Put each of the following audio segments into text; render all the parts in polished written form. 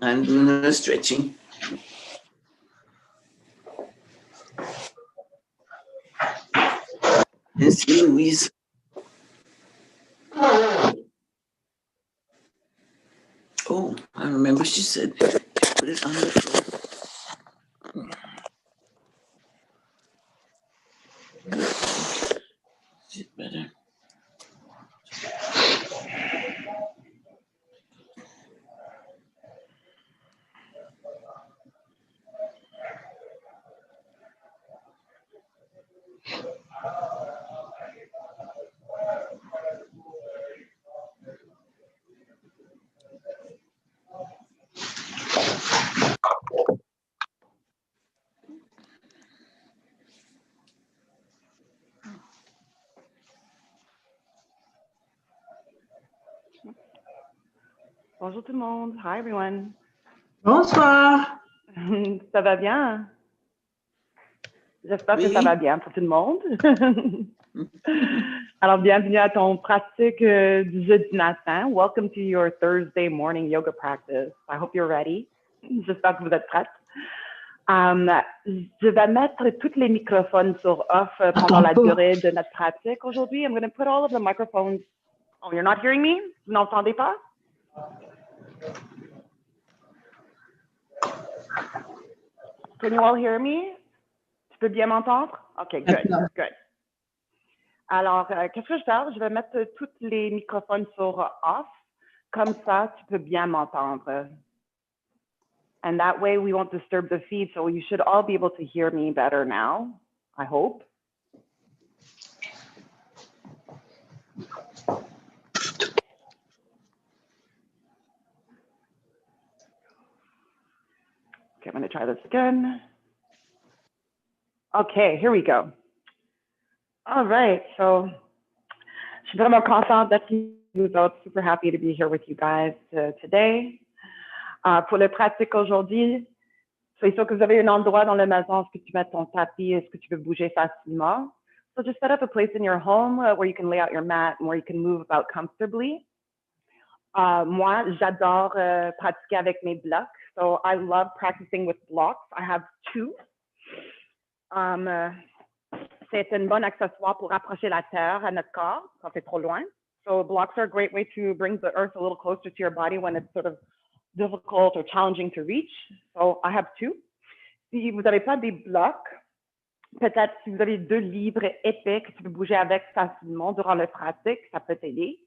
I'm doing a stretching. And see Louise. Oh, I remember she said put it on the floor. Is it better? Bonjour tout le monde. Hi everyone. Bonsoir. Ça va bien? J'espère Oui. que ça va bien pour tout le monde. Alors, bienvenue à ton pratique du jeudi matin. Welcome to your Thursday morning yoga practice. I hope you're ready. J'espère que vous êtes prêtes. Je vais mettre tous les microphones sur off pendant la durée de notre pratique aujourd'hui. I'm going to put all of the microphones. Oh, you're not hearing me? Vous n'entendez pas? Can you all hear me? Tu peux bien m'entendre? OK, good, good. Alors, qu'est-ce que je vais faire? Je vais mettre tous les microphones sur off. Comme ça, tu peux bien m'entendre. And that way, we won't disturb the feed. So you should all be able to hear me better now, I hope. Okay, I'm going to try this again. Okay, here we go. All right, so je suis vraiment contente d'être with you. Super happy to be here with you guys today. Pour le pratique aujourd'hui, soyez sûr que vous avez un endroit dans la maison, est-ce que tu mets ton tapis, est-ce que tu peux bouger facilement? So just set up a place in your home where you can lay out your mat and where you can move about comfortably. Moi, j'adore pratiquer avec mes blocs. So I love practicing with blocks. I have two. C'est un bon accessoire pour rapprocher la terre à notre corps quand c'est trop loin. So blocks are a great way to bring the earth a little closer to your body when it's sort of difficult or challenging to reach. So I have two. Si vous n'avez pas des blocs, peut-être si vous avez 2 livres épais que tu peux bouger avec facilement durant la pratique, ça peut t'aider.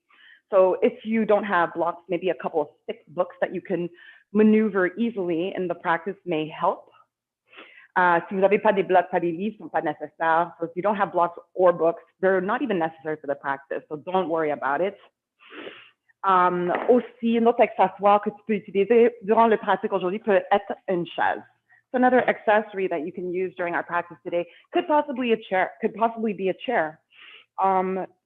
So if you don't have blocks, maybe a couple of thick books that you can maneuver easily in the practice may help. Si vous n'avez pas des blocs, pas des livres, ne sont pas nécessaires. So if you don't have blocks or books, they're not even necessary for the practice. So don't worry about it. Aussi, un autre accessoire que tu peux utiliser durant la pratique aujourd'hui peut être une chaise. So another accessory that you can use during our practice today could possibly be a chair.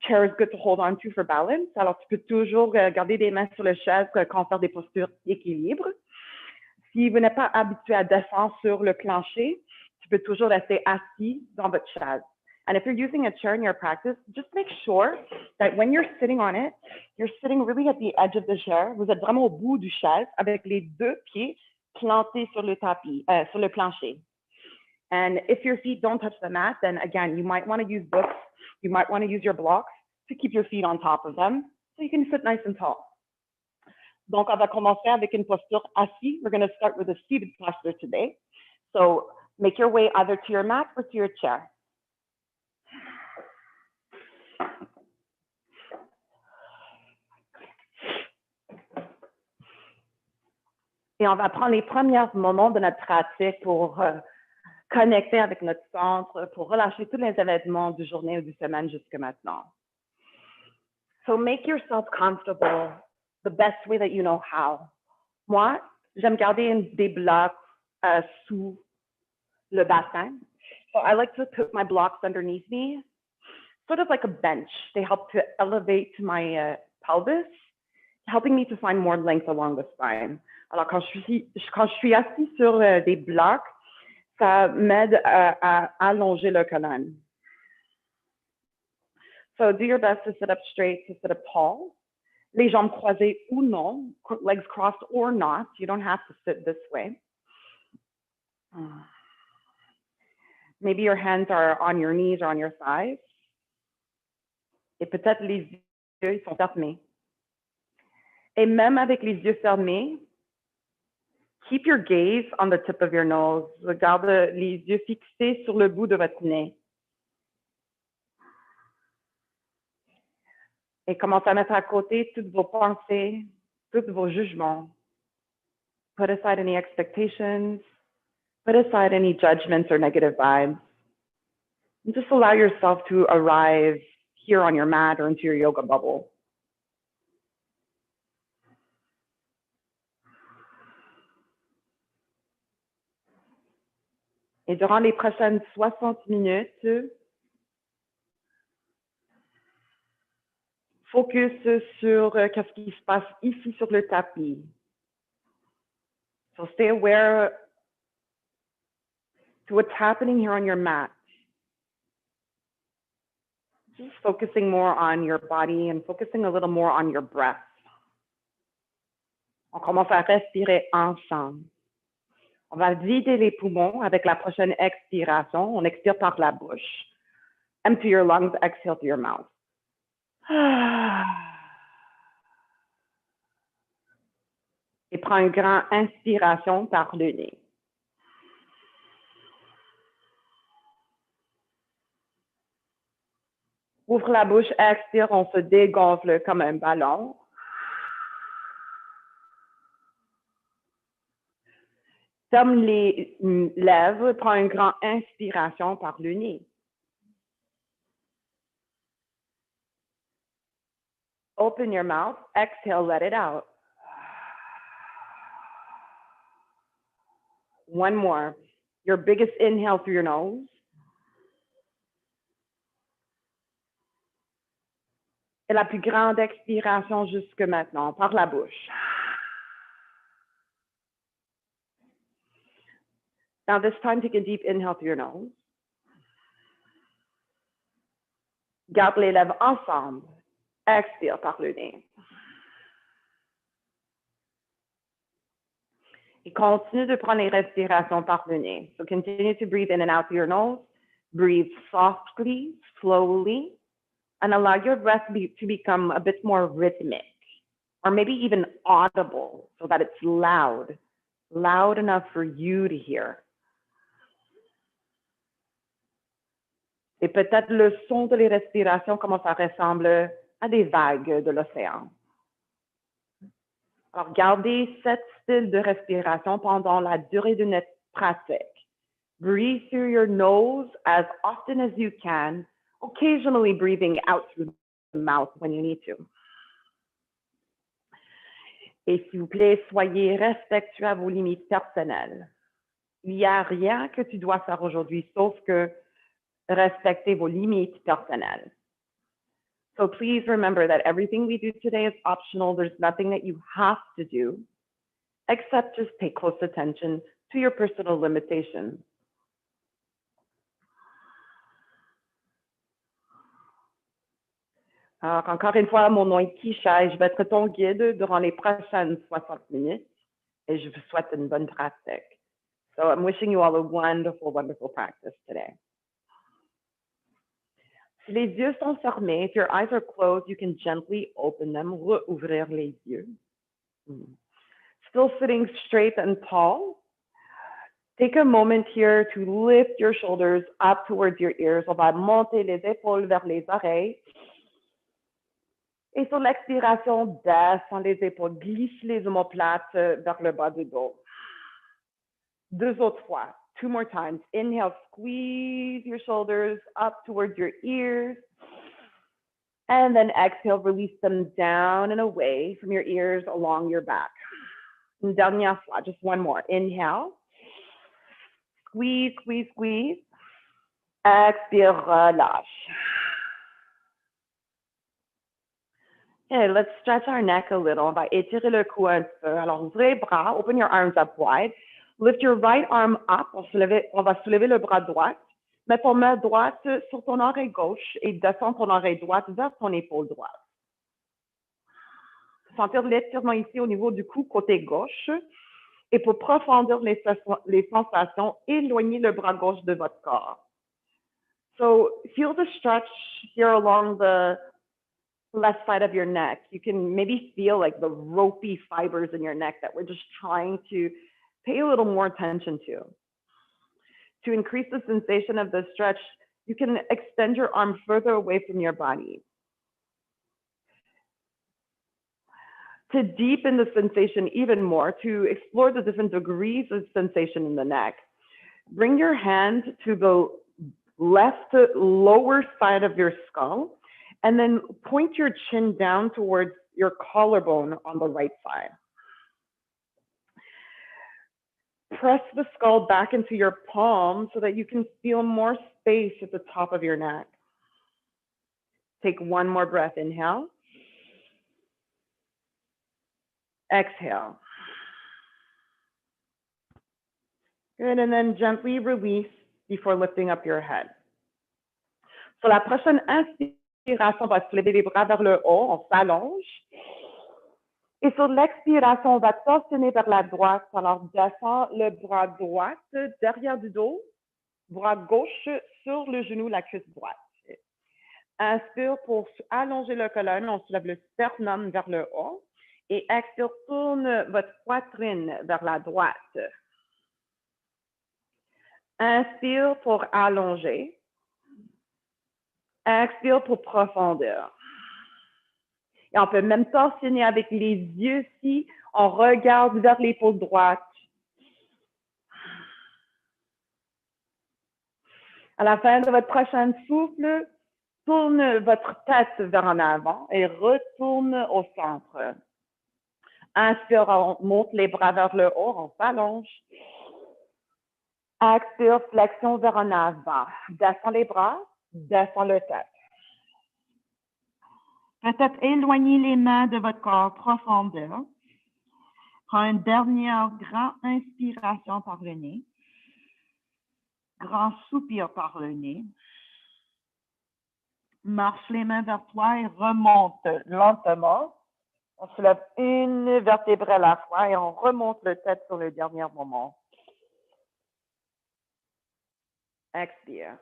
Chair is good to hold on to for balance. Alors, tu peux toujours garder des mains sur la chaise quand faire des postures d'équilibre. Si vous n'êtes pas habitué à descendre sur le plancher, tu peux toujours rester assis dans votre chaise. And if you're using a chair in your practice, just make sure that when you're sitting on it, you're sitting really at the edge of the chair. Vous êtes vraiment au bout du chaise avec les 2 pieds plantés sur le tapis, sur le plancher. And if your feet don't touch the mat, then again, you might want to use books. You might want to use your blocks to keep your feet on top of them so you can sit nice and tall. Donc, on va commencer avec une posture assise. We're going to start with a seated posture today. So make your way either to your mat or to your chair. Et on va prendre les premiers moments de notre pratique pour connecter avec notre centre, pour relâcher tous les événements du journée ou du semaine jusqu'à maintenant. So make yourself comfortable the best way that you know how. Moi, j'aime garder des blocs sous le bassin. So I like to put my blocks underneath me, sort of like a bench. They help to elevate my pelvis. helping me to find more length along the spine. Alors, quand je suis assis sur des blocs, ça m'aide à allonger le colonne. So do your best to sit up straight, to sit up tall. Les jambes croisées ou non, legs crossed or not. You don't have to sit this way. Maybe your hands are on your knees or on your thighs. Et peut-être les yeux ils sont fermés. Et même avec les yeux fermés, keep your gaze on the tip of your nose. Garde les yeux fixés sur le bout de votre nez. Et commencez à mettre à côté toutes vos pensées, tous vos jugements. Put aside any expectations. Put aside any judgments or negative vibes. And just allow yourself to arrive here on your mat or into your yoga bubble. Et durant les prochaines 60 minutes, focus sur qu'est-ce qui se passe ici sur le tapis. So stay aware to what's happening here on your mat. Just focusing more on your body and focusing a little more on your breath. On commence à respirer ensemble. On va vider les poumons avec la prochaine expiration. On expire par la bouche. Empty your lungs, exhale through your mouth. Et prends une grande inspiration par le nez. Ouvre la bouche, expire, on se dégonfle comme un ballon. Ferme les lèvres, prends une grande inspiration par le nez. Open your mouth, exhale, let it out. One more. Your biggest inhale through your nose. Et la plus grande expiration jusque maintenant, par la bouche. Now this time, take a deep inhale through your nose. Garde les lèvres ensemble. Expire par le nez. Et continue de prendre les respirations par le nez. So continue to breathe in and out through your nose. Breathe softly, slowly, and allow your breath to become a bit more rhythmic, or maybe even audible, so that it's loud enough for you to hear. Et peut-être le son de les respirations, comment ça ressemble à des vagues de l'océan. Alors, gardez cet style de respiration pendant la durée de notre pratique. Breathe through your nose as often as you can, occasionally breathing out through the mouth when you need to. Et s'il vous plaît, soyez respectueux à vos limites personnelles. Il n'y a rien que tu dois faire aujourd'hui, sauf que respecter vos limites personnelles. So please remember that everything we do today is optional. There's nothing that you have to do, except just pay close attention to your personal limitations. Alors, encore une fois, mon nom est Kisha et je vais être ton guide durant les prochaines 60 minutes et je vous souhaite une bonne pratique. So I'm wishing you all a wonderful, wonderful practice today. Si les yeux sont fermés, if your eyes are closed, you can gently open them, rouvrir les yeux. Still sitting straight and tall. Take a moment here to lift your shoulders up towards your ears. On va monter les épaules vers les oreilles. Et sur l'expiration, descends les épaules, glisse les omoplates vers le bas du dos. Deux autres fois. 2 more times. Inhale, squeeze your shoulders up towards your ears. And then exhale, release them down and away from your ears along your back. Une dernière fois, just one more. Inhale. Squeeze, squeeze, squeeze. Expire, relâche. Okay, let's stretch our neck a little. On va étirer le cou un peu. Alors, ouvrez les bras, open your arms up wide. Lift your right arm up. On va soulever le bras droit. Mets ton main droite sur ton oreille gauche et descends ton oreille droite vers ton épaule droite. Sentir l'étirement ici au niveau du cou côté gauche. Et pour profondir les sensations, éloignez le bras gauche de votre corps. So feel the stretch here along the left side of your neck. You can maybe feel like the ropey fibers in your neck that we're just trying to pay a little more attention to. To increase the sensation of the stretch, you can extend your arm further away from your body. To deepen the sensation even more, to explore the different degrees of sensation in the neck, bring your hand to the left lower side of your skull, and then point your chin down towards your collarbone on the right side. Press the skull back into your palm so that you can feel more space at the top of your neck. Take one more breath. Inhale. Exhale. Good, and then gently release before lifting up your head. Sur la prochaine inspiration, on va soulever les bras vers le haut, on s'allonge. Et sur l'expiration, on va torsionner vers la droite. Alors, descends le bras droit derrière du dos, bras gauche sur le genou, la cuisse droite. Inspire pour allonger le colonne, on soulève le sternum vers le haut. Et expire, tourne votre poitrine vers la droite. Inspire pour allonger. Expire pour profondir. Et on peut même torsionner avec les yeux si on regarde vers l'épaule droite. À la fin de votre prochain souffle, tourne votre tête vers en avant et retourne au centre. Inspire, on monte les bras vers le haut, on s'allonge. Expire, flexion vers en avant. Descends les bras, descends le tête. Peut-être éloigner les mains de votre corps profondeur. Prends une dernière grande inspiration par le nez. Grand soupir par le nez. Marche les mains vers toi et remonte lentement. On soulève une vertèbre à la fois et on remonte le tête sur le dernier moment. Expire.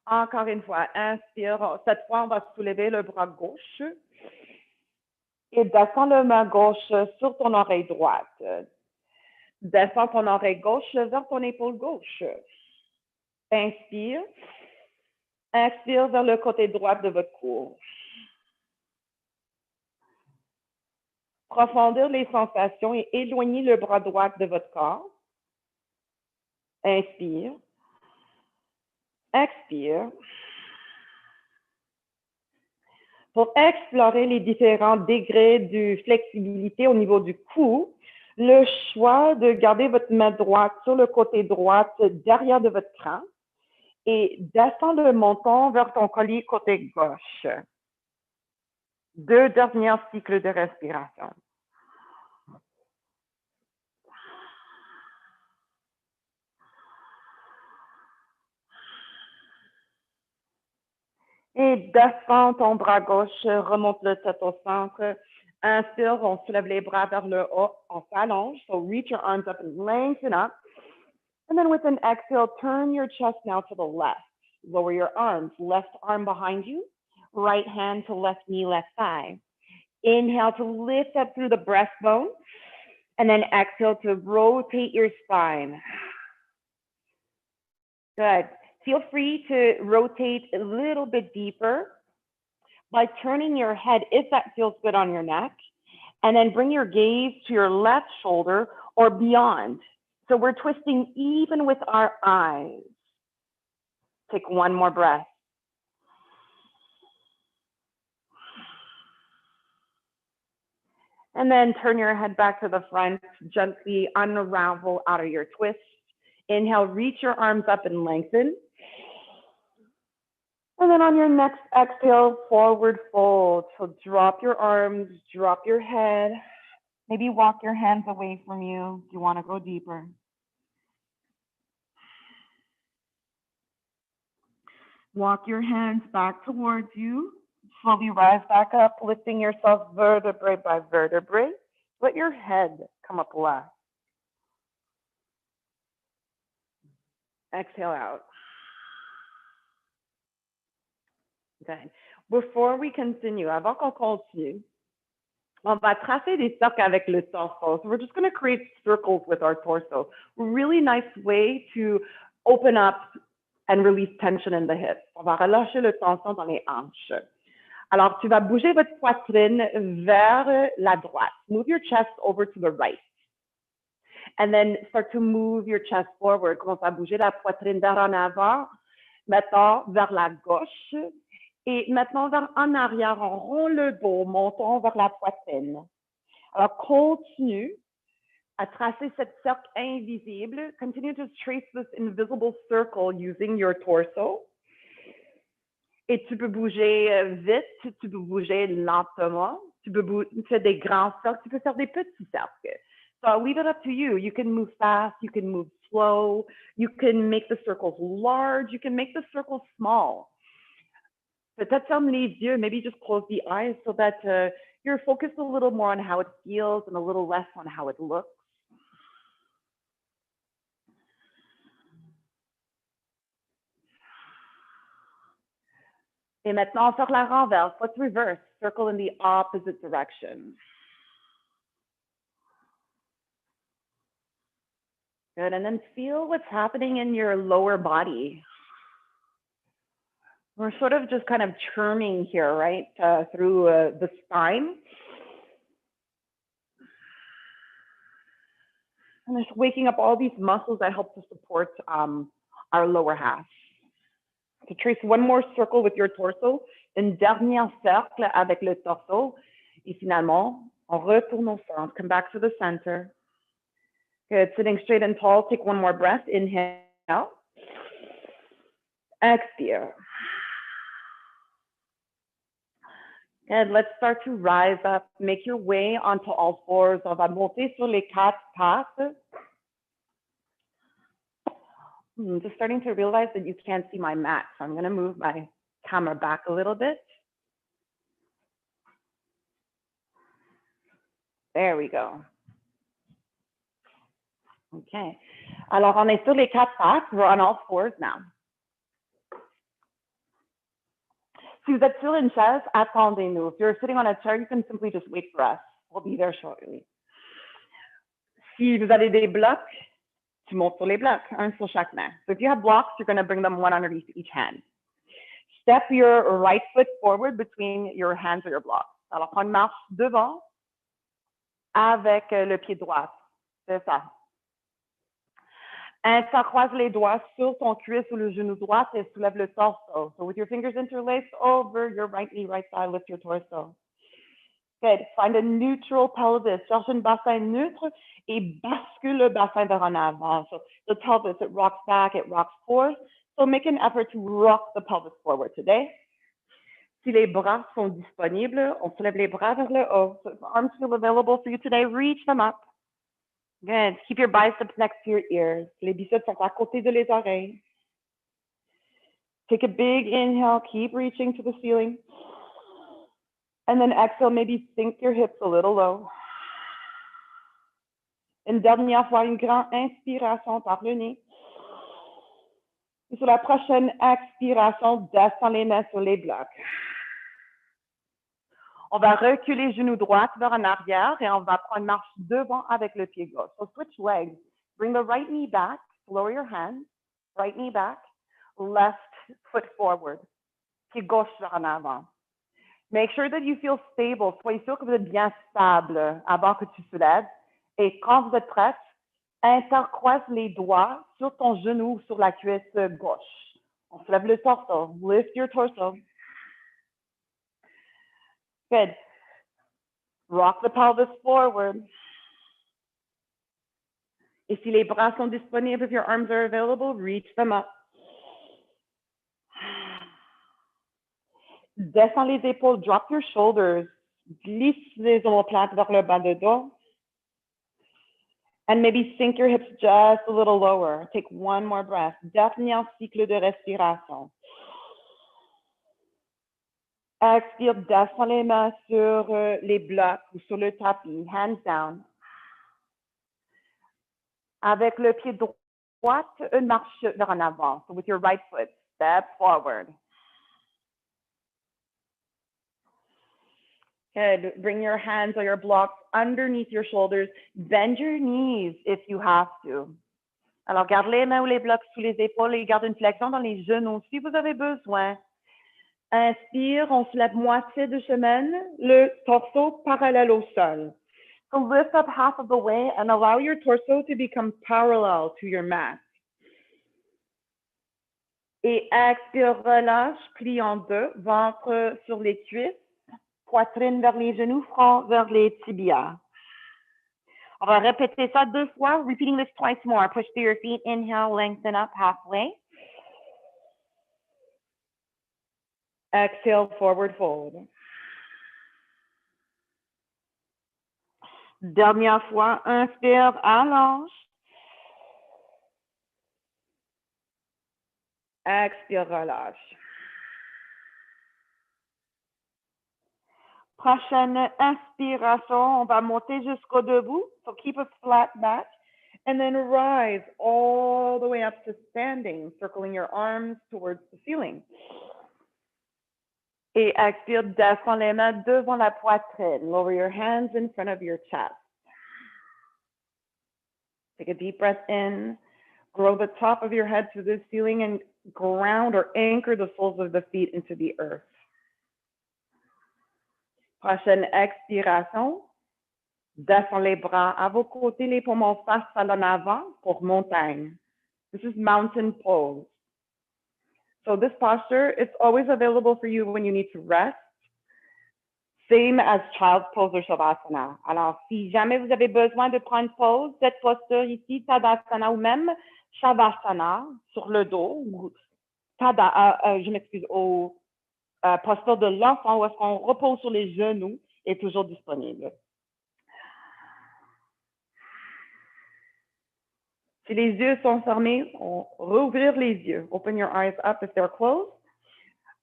Encore une fois, inspire. Cette fois, on va soulever le bras gauche et descends le main gauche sur ton oreille droite. Descends ton oreille gauche vers ton épaule gauche. Inspire. Expire vers le côté droit de votre cou. Profondir les sensations et éloigner le bras droit de votre corps. Inspire. Expire. Pour explorer les différents degrés de flexibilité au niveau du cou, le choix de garder votre main droite sur le côté droit derrière de votre crâne et descends le menton vers ton collier côté gauche. 2 derniers cycles de respiration. Et descends ton bras gauche, remonte le tête au centre. Inspire, on soulève les bras vers le haut, on s'allonge. So reach your arms up and lengthen up. And then with an exhale, turn your chest now to the left. Lower your arms, left arm behind you, right hand to left knee, left thigh. Inhale to lift up through the breastbone. And then exhale to rotate your spine. Good. Feel free to rotate a little bit deeper by turning your head, if that feels good on your neck, and then bring your gaze to your left shoulder or beyond. So we're twisting even with our eyes. Take one more breath. And then turn your head back to the front, gently unravel out of your twist. Inhale, reach your arms up and lengthen. 2 deep breaths. 1, 2, 3, 4, 5, 6, 7, 8, 9, 10. Exhale, lower your arms, left arm behind you, right hand to left knee, left thigh. Inhale to lift up through the breastbone. And then exhale to rotate a little bit deeper by turning your head, if that feels good on your neck, and then bring your gaze to your left shoulder or beyond. So we're twisting even with our eyes. Take one more breath. And then on your next exhale, forward fold. So drop your arms, drop your head. Maybe walk your hands away from you if you want to go deeper. Walk your hands back towards you. Slowly rise back up, lifting yourself vertebrae by vertebrae. Let your head come up left. Exhale out. Good. Before we continue, avant qu'on continue, on va tracer des cercles avec le torso. So we're just going to create circles with our torso. Really nice way to open up and release tension in the hips. On va relâcher le tension dans les hanches. Alors, tu vas bouger votre poitrine vers la droite. Move your chest over to the right. And then start to move your chest forward. Commence à bouger la poitrine vers en avant. Maintenant, vers la gauche. Et maintenant, vers en arrière, on rond le dos, montons vers la poitrine. Alors, continue à tracer cette cercle invisible. Continue to trace this invisible circle using your torso. Et tu peux bouger vite, tu peux bouger lentement, tu peux faire des grands cercles, tu peux faire des petits cercles. So I'll leave it up to you. You can move fast, you can move slow, you can make the circles large, you can make the circles small. Peut-être ferme les yeux, maybe just close the eyes so that you're focused a little more on how it feels and a little less on how it looks. Et maintenant, faire la renverse. Let's reverse. Circle in the opposite direction. Good. And then feel what's happening in your lower body. We're sort of just kind of churning here, right, through the spine. And just waking up all these muscles that help to support our lower half. To trace one more circle with your torso, une dernière cercle avec le torso. Et finalement, on retourne au centre. Come back to the center. Good. Sitting straight and tall. Take one more breath. Inhale. Expire. Good. Let's start to rise up. Make your way onto all fours. On va monter sur les quatre pattes. Just starting to realize that you can't see my mat. So I'm going to move my camera back a little bit. There we go. Okay. Alors, on est sur les quatre pattes. We're on all fours now. Si vous êtes sur une chaise, attendez-nous. If you're sitting on a chair, you can simply just wait for us. We'll be there shortly. Si vous avez des blocs, tu montes sur les blocs, un sur chaque main. So if you have blocks, you're going to bring them one underneath each hand. Step your right foot forward between your hands or your blocks. Alors, prends une marche devant avec le pied droit. C'est ça. Intercroise les doigts sur ton cuisse ou le genou droit et soulève le torso. So with your fingers interlaced over your right knee, right side, lift your torso. Good. Find a neutral pelvis. Cherche un bassin neutre et bascule le bassin vers en avant. So the pelvis, it rocks back, it rocks forward. So make an effort to rock the pelvis forward today. Si les bras sont disponibles, on soulève les bras vers le haut. So if arms feel available for you today, reach them up. Good. Keep your biceps next to your ears. Les biceps sont à côté de les oreilles. Take a big inhale. Keep reaching to the ceiling. And then exhale, maybe sink your hips a little low. Une dernière fois, une grande inspiration par le nez. Et sur la prochaine expiration, descends les mains sur les blocs. On va reculer genou droit vers en arrière et on va prendre une marche devant avec le pied gauche. So switch legs. Bring the right knee back. Lower your hand. Right knee back. Left foot forward. Pied gauche vers en avant. Make sure that you feel stable. Soyez sûr que vous êtes bien stable avant que tu soulèves. Et quand vous êtes prête, intercroise les doigts sur ton genou ou sur la cuisse gauche. On soulève le torso. Lift your torso. Good. Rock the pelvis forward. Et si les bras sont disponibles, if your arms are available, reach them up. Descends les épaules, drop your shoulders. Glisse les omoplates vers le bas de dos. And maybe sink your hips just a little lower. Take one more breath. Dernier cycle de respiration. Expire, descends les mains sur les blocs ou sur le tapis. Hands down. Avec le pied droit, une marche vers en avant. So with your right foot, step forward. Good. Bring your hands or your blocks underneath your shoulders. Bend your knees if you have to. Alors, garde les mains ou les blocs sous les épaules et garde une flexion dans les genoux si vous avez besoin. Inspire, on se lève moitié de chemin, le torse parallèle au sol. So lift up half of the way and allow your torso to become parallel to your mat. Et expire, relâche, plie en deux, ventre sur les cuisses. Poitrine vers les genoux, front vers les tibias. On va répéter ça 2 fois. Repeating this twice more. Push through your feet. Inhale, lengthen up halfway. Exhale, forward fold. Dernière fois. Inspire, allonge. Expire, relâche. Prochaine inspiration, on va monter jusqu'au debout. So keep a flat back and then rise all the way up to standing, circling your arms towards the ceiling. Et expire, descends les mains devant la poitrine. Lower your hands in front of your chest. Take a deep breath in. Grow the top of your head to the ceiling and ground or anchor the soles of the feet into the earth. Prochaine expiration, descends les bras à vos côtés, les poumons face à l'en avant pour montagne. This is mountain pose. So this posture, it's always available for you when you need to rest. Same as child's pose or shavasana. Alors, si jamais vous avez besoin de prendre pause, cette posture ici, tadasana ou même shavasana sur le dos, ou je m'excuse, au posture de l'enfant où est-ce qu'on repose sur les genoux est toujours disponible. Si les yeux sont fermés, on rouvrir les yeux. Open your eyes up if they're closed.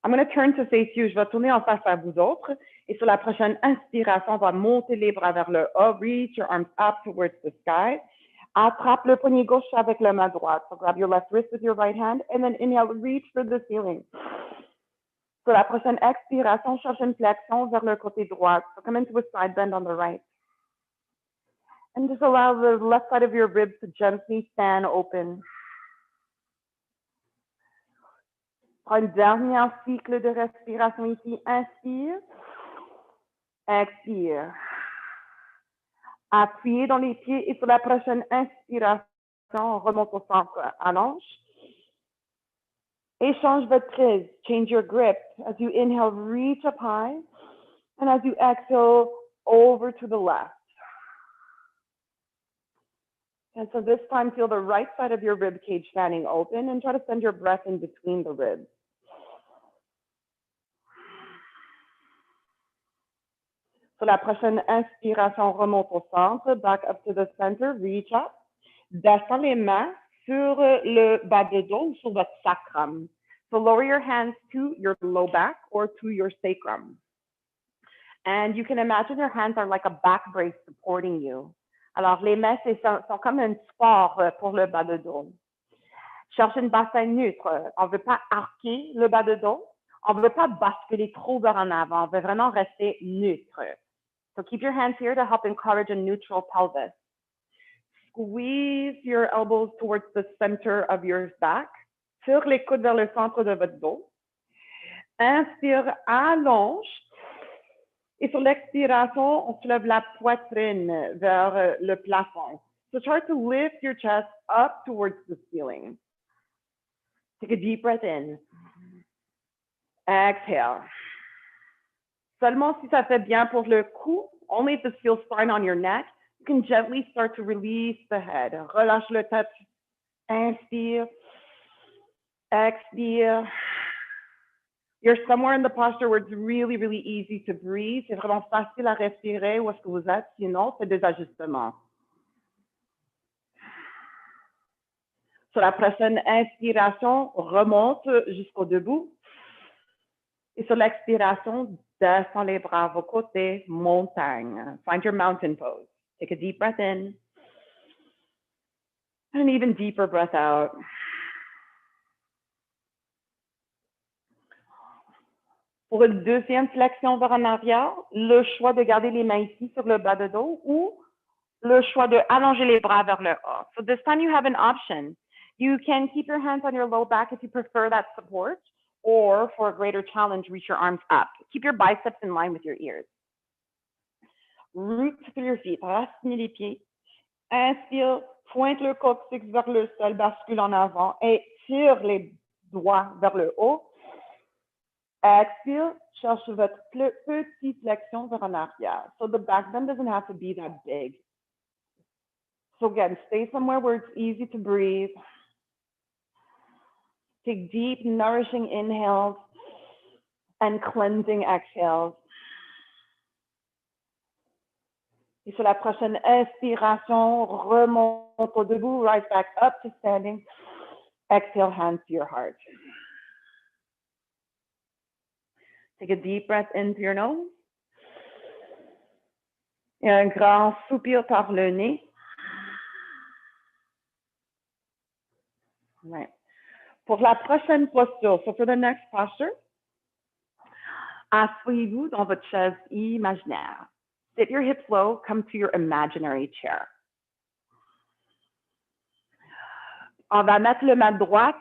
I'm going to turn to face you. Je vais tourner en face à vous autres. Et sur la prochaine inspiration, on va monter les bras vers le haut. Reach your arms up towards the sky. Attrape le poignet gauche avec la main droite. So grab your left wrist with your right hand and then inhale, reach for the ceiling. Sur la prochaine expiration, cherche une flexion vers le côté droit. So come into a side bend on the right. And just allow the left side of your ribs to gently stand open. Prends un dernier cycle de respiration ici. Inspire. Expire. Appuyez dans les pieds et sur la prochaine inspiration, on remonte au centre. Allonge. Échange votre prise. Change your grip. As you inhale, reach up high. And as you exhale, over to the left. And so this time, feel the right side of your rib cage standing open and try to send your breath in between the ribs. Sur la prochaine inspiration, remonte au centre, back up to the center, reach up. Descends les mains sur le bas de dos ou sur votre sacrum. So lower your hands to your low back or to your sacrum. And you can imagine your hands are like a back brace supporting you. Alors, les mains sont comme un support pour le bas de dos. Cherche une bassin neutre. On ne veut pas arquer le bas de dos. On ne veut pas basculer trop vers en avant. On veut vraiment rester neutre. So keep your hands here to help encourage a neutral pelvis. Squeeze your elbows towards the center of your back. Tire les coudes vers le centre de votre dos. Inspire, allonge. Et sur l'expiration, on soulève la poitrine vers le plafond. So try to lift your chest up towards the ceiling. Take a deep breath in. Exhale. Seulement si ça fait bien pour le cou, only if this feels fine on your neck, you can gently start to release the head. Relâche le tête. Inspire. Expire. You're somewhere in the posture where it's really, really easy to breathe. C'est vraiment facile à respirer où est-ce que vous êtes. Sinon, c'est des ajustements. Sur la prochaine inspiration, remonte jusqu'au debout. Et sur l'expiration, descends les bras à vos côtés, montagne. Find your mountain pose. Take a deep breath in. And an even deeper breath out. Pour une deuxième flexion vers en arrière, le choix de garder les mains ici sur le bas de dos ou le choix de allonger les bras vers le haut. So this time you have an option. You can keep your hands on your low back if you prefer that support, or for a greater challenge, reach your arms up. Keep your biceps in line with your ears. Root through your feet, raciner les pieds. Inspire, pointe le coccyx vers le sol, bascule en avant et tire les doigts vers le haut. Expire, cherche votre petite flexion vers en arrière. So the back bend doesn't have to be that big. So again, stay somewhere where it's easy to breathe. Take deep, nourishing inhales and cleansing exhales. Et sur la prochaine inspiration, remonte au debout, rise back up to standing. Exhale, hands to your heart. Take a deep breath in through your nose. Et un grand soupir par le nez. Right. Pour la prochaine posture, so for the next posture, asseyez-vous dans votre chaise imaginaire. Sit your hips low, come to your imaginary chair. On va mettre le main droite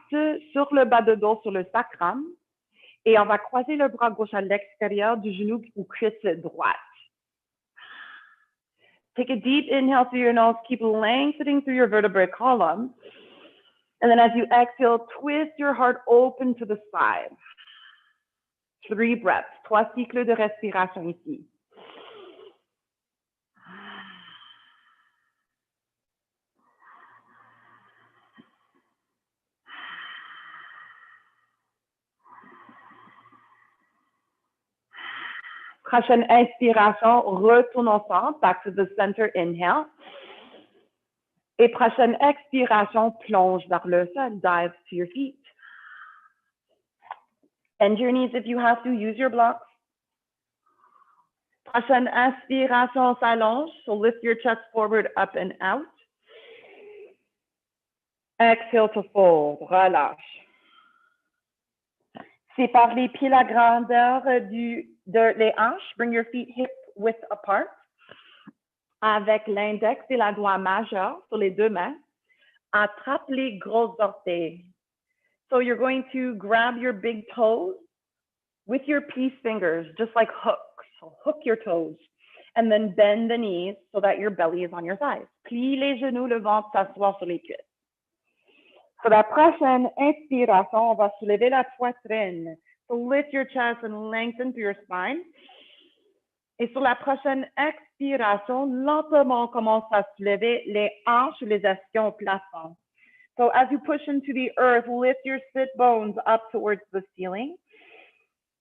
sur le bas de dos, sur le sacrum, et on va croiser le bras gauche à l'extérieur du genou ou cuisse droite. Take a deep inhale through your nose, keep lengthening through your vertebrae column. And then as you exhale, twist your heart open to the side. 3 breaths, 3 cycles de respiration ici. Prochaine inspiration, retourne au centre, back to the center, inhale. Et prochaine expiration, plonge vers le sol, dive to your feet. Bend your knees if you have to, use your blocks. Prochaine inspiration, s'allonge, so lift your chest forward, up and out. Exhale to fold, relâche. Sépare les pieds la grandeur les hanches. Bring your feet hip width apart. Avec l'index et la doigt majeur sur les deux mains. Attrape les gros orteils. So you're going to grab your big toes with your peace fingers, just like hooks. So hook your toes. And then bend the knees so that your belly is on your thighs. Plie les genoux, le ventre s'asseoir sur les cuisses. Pour la prochaine inspiration, on va soulever la poitrine. So lift your chest and lengthen through your spine. Et sur la prochaine expiration, lentement, on commence à soulever les hanches ou les ischions au plafond. So as you push into the earth, lift your sit bones up towards the ceiling.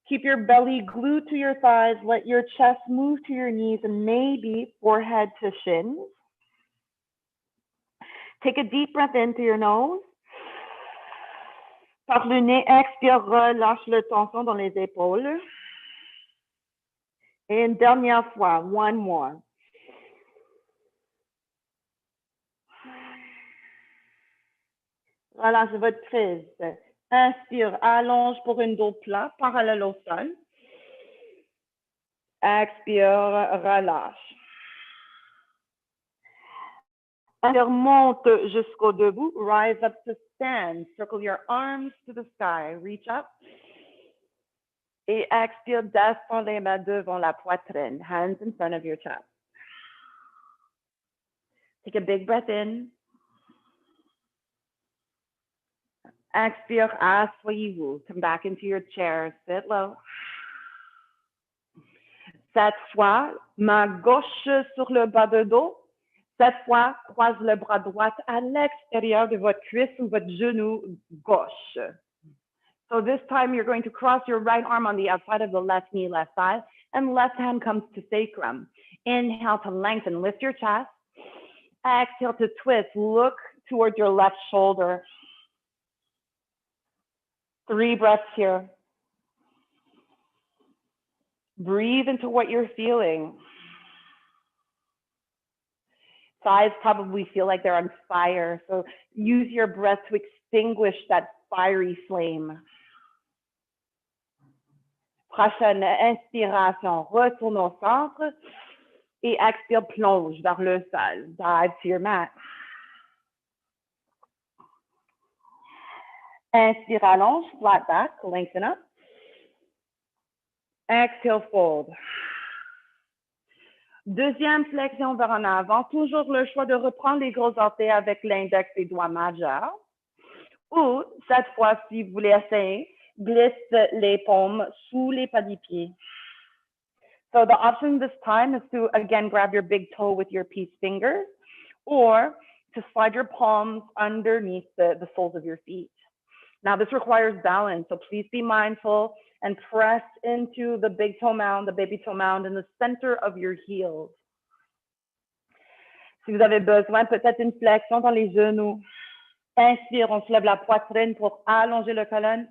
Keep your belly glued to your thighs. Let your chest move to your knees and maybe forehead to shins. Take a deep breath in through your nose. Par le nez, expire, relâche le tension dans les épaules. Et une dernière fois, one more. Relâche votre prise. Inspire, allonge pour une dos plat, parallèle au sol. Expire, relâche. Inspire, monte jusqu'au debout. Rise up to stand. Circle your arms to the sky. Reach up. Et expire, descends les mains devant la poitrine. Hands in front of your chest. Take a big breath in. Expire, asseyez-vous. Come back into your chair. Sit low. Cette fois, main gauche sur le bas de dos. Cette fois, croise le bras droit à l'extérieur de votre cuisse ou votre genou gauche. So this time you're going to cross your right arm on the outside of the left knee, left thigh, and left hand comes to sacrum. Inhale to lengthen, lift your chest. Exhale to twist, look towards your left shoulder. 3 breaths here. Breathe into what you're feeling. Thighs probably feel like they're on fire, so use your breath to extinguish that fiery flame. Prochaine inspiration, retourne au centre et expire, plonge vers le sol. Dive to your mat. Inspire, allonge, flat back, lengthen up. Exhale, fold. Deuxième flexion vers en avant. Toujours le choix de reprendre les gros orteils avec l'index et doigts majeurs. Ou, cette fois-ci, vous voulez essayer, glisse les paumes sous les pas des pieds. So the option this time is to, again, grab your big toe with your peace fingers, or to slide your palms underneath the soles of your feet. Now, this requires balance, so please be mindful and press into the big toe mound, the baby toe mound, in the center of your heels. Si vous avez besoin, peut-être une flexion dans les genoux. Inspire, on soulève la poitrine pour allonger le colonne.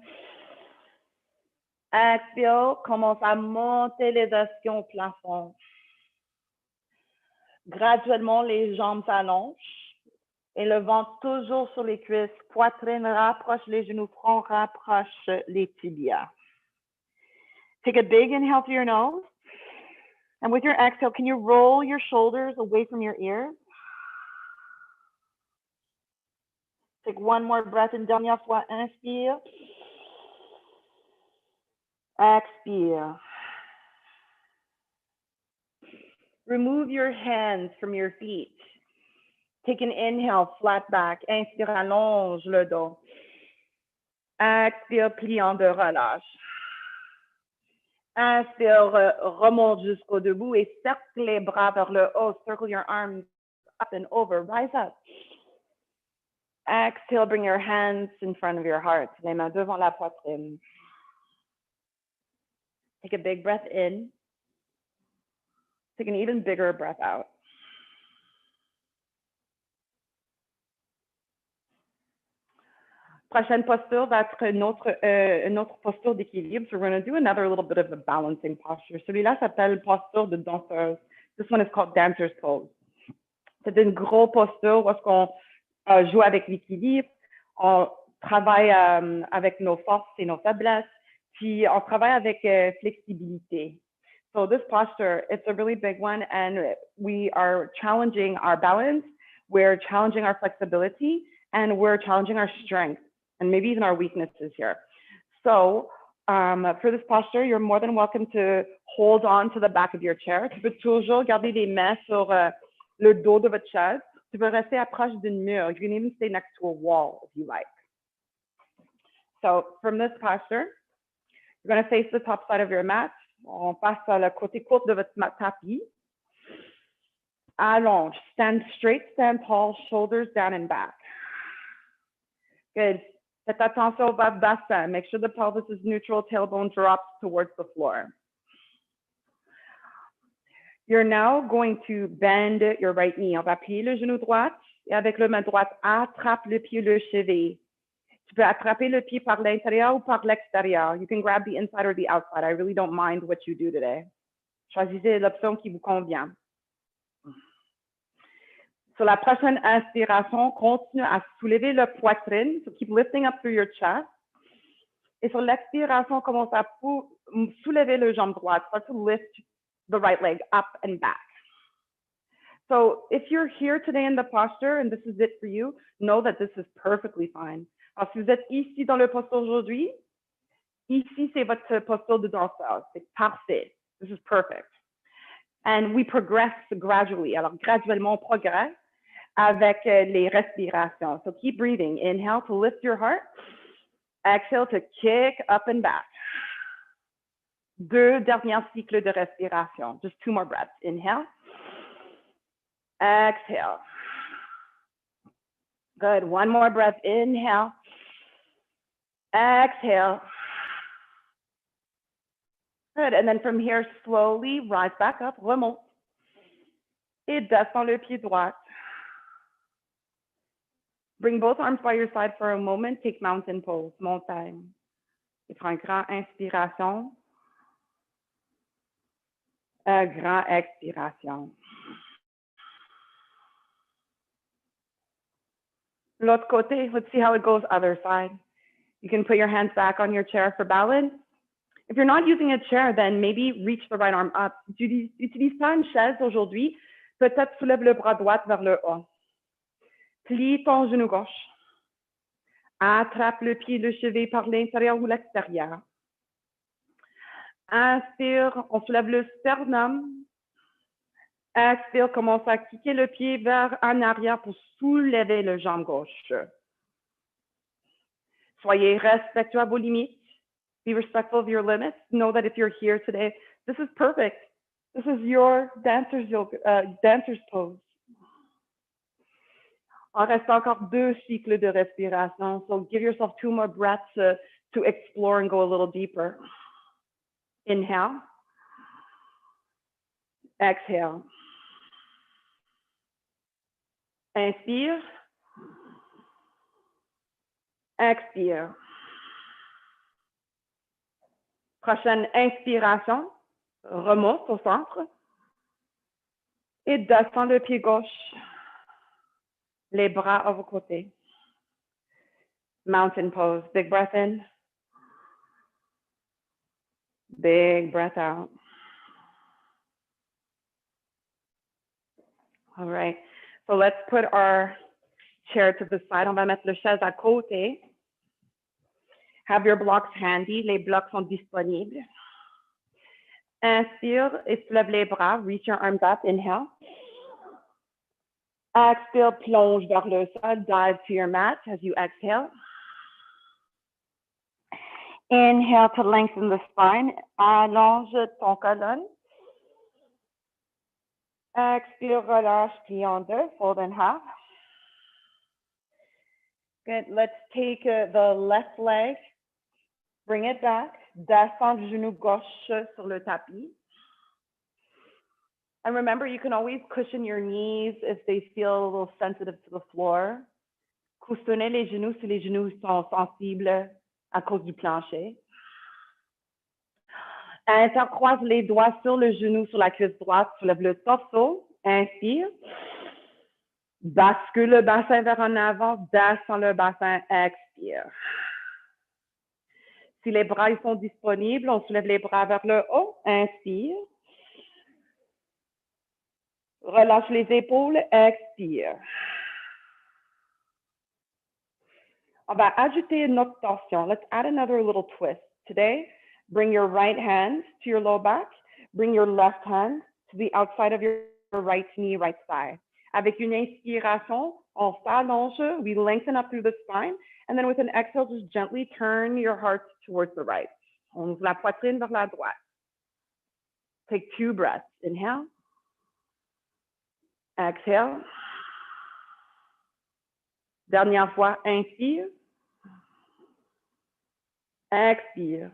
Expire, commence à monter les ischions au plafond. Graduellement, les jambes s'allongent et le ventre toujours sur les cuisses. Poitrine rapproche les genoux, front rapproche les tibias. Take a big inhale through your nose. And with your exhale, can you roll your shoulders away from your ears? Take one more breath, une dernière fois. Inspire. Expire. Remove your hands from your feet. Take an inhale, flat back. Inspire, allonge le dos. Expire, pliant de relâche. Inspire, remonte jusqu'au debout et cercle les bras vers le haut. Circle your arms up and over. Rise up. Exhale, bring your hands in front of your heart. Les mains devant la poitrine. Take a big breath in. Take an even bigger breath out. Prochaine posture va être une autre posture d'équilibre. So we're going to do another little bit of a balancing posture. Celui-là s'appelle posture de danseuse. This one is called dancer's pose. C'est une grosse posture où est-ce qu'on joue avec l'équilibre, on travaille avec nos forces et nos faiblesses, puis on travaille avec flexibilité. So this posture, it's a really big one, and we are challenging our balance, we're challenging our flexibility, and we're challenging our strength, and maybe even our weaknesses here. So for this posture, you're more than welcome to hold on to the back of your chair. Tu peux toujours garder les mains sur le dos de votre chaise. Tu peux rester proche d'une mur. You can even stay next to a wall if you like. So from this posture, you're going to face the top side of your mat. On passe à le côté court de votre tapis. Allonge, stand straight, stand tall, shoulders down and back. Good. Faites attention au bas bassin. Make sure the pelvis is neutral, tailbone drops towards the floor. You're now going to bend your right knee. On va plier le genou droit et avec le main droite, attrape le pied, le cheville. Tu peux attraper le pied par l'intérieur ou par l'extérieur. You can grab the inside or the outside. I really don't mind what you do today. Choisissez l'option qui vous convient. Sur la prochaine inspiration, continue à soulever le poitrine. So keep lifting up through your chest. Et sur l'expiration, commence à soulever le jambe droite. Start to lift the right leg up and back. So if you're here today in the posture and this is it for you, know that this is perfectly fine. Alors, si vous êtes ici dans le posture aujourd'hui, ici, c'est votre posture de danseur. C'est parfait. This is perfect. And we progress gradually. Alors, graduellement, on progresse avec les respirations. So keep breathing. Inhale to lift your heart. Exhale to kick up and back. 2 derniers cycles de respiration. Just 2 more breaths. Inhale. Exhale. Good. 1 more breath. Inhale. Exhale. Good. And then from here, slowly rise back up, remonte. Et descends le pied droit. Bring both arms by your side for a moment. Take mountain pose, montagne. Et prends une grande inspiration. Grande expiration. L'autre côté, let's see how it goes other side. You can put your hands back on your chair for balance. If you're not using a chair, then maybe reach the right arm up. Si tu n'utilises pas une chaise aujourd'hui, peut-être soulève le bras droit vers le haut. Plie ton genou gauche. Attrape le pied, le chevet par l'intérieur ou l'extérieur. Inspire, on soulève le sternum. Expire, commence à kicker le pied vers en arrière pour soulever le jambe gauche. Soyez respectueux à vos limites. Be respectful of your limits. Know that if you're here today, this is perfect. This is your dancer's pose. Il reste encore 2 cycles de respiration. So give yourself 2 more breaths to explore and go a little deeper. Inhale. Exhale. Inspire. Expire. Prochaine inspiration. Remonte au centre. Et descends le pied gauche. Les bras à vos côtés. Mountain pose. Big breath in. Big breath out. All right. So let's put our chair to the side. On va mettre le chaise à côté. Have your blocks handy. Les blocs sont disponibles. Inspire et soulève les bras. Reach your arms up. Inhale. Expire, plonge vers le sol. Dive to your mat as you exhale. Inhale to lengthen the spine. Allonge ton colonne. Expire, relâche, plie en deux. Fold in half. Good. Let's take the left leg. Bring it back. Descends le genou gauche sur le tapis. And remember, you can always cushion your knees if they feel a little sensitive to the floor. Coustonner les genoux si les genoux sont sensibles à cause du plancher. Intercroise les doigts sur le genou, sur la cuisse droite. Soulève le torseau. Inspire. Bascule le bassin vers en avant. Descends le bassin. Expire. Si les bras ils sont disponibles, on soulève les bras vers le haut. Inspire. Relâche les épaules. Expire. On va ajouter une autre torsion. Let's add another little twist. Today, bring your right hand to your low back. Bring your left hand to the outside of your right knee, right thigh. Avec une inspiration, on s'allonge. We lengthen up through the spine. And then with an exhale, just gently turn your heart towards the right. On ouvre la poitrine vers la droite. Take 2 breaths. Inhale. Exhale. Dernière fois, inspire. Expire.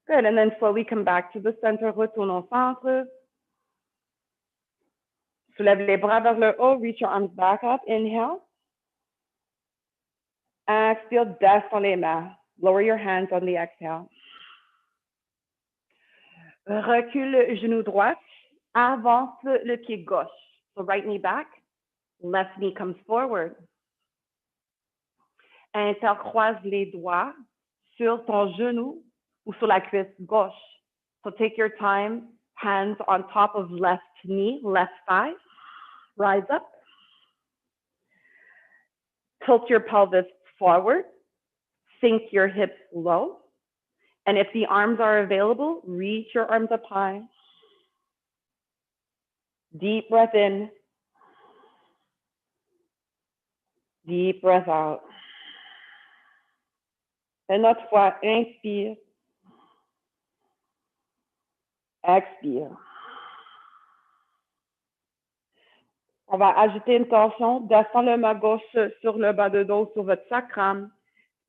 Good, and then slowly come back to the center, retourne au centre. Soulève les bras vers le haut, reach your arms back up, inhale. Exhale, descends les mains. Lower your hands on the exhale. Recule le genou droit, avance le pied gauche. So right knee back, left knee comes forward. Intercroise les doigts sur ton genou ou sur la cuisse gauche. So take your time, hands on top of left knee, left thigh. Rise up. Tilt your pelvis forward. Sink your hips low. And if the arms are available, reach your arms up high. Deep breath in. Deep breath out. Une autre fois, inspire. Expire. On va ajouter une torsion. Descends le main gauche sur le bas de dos, sur votre sacrum.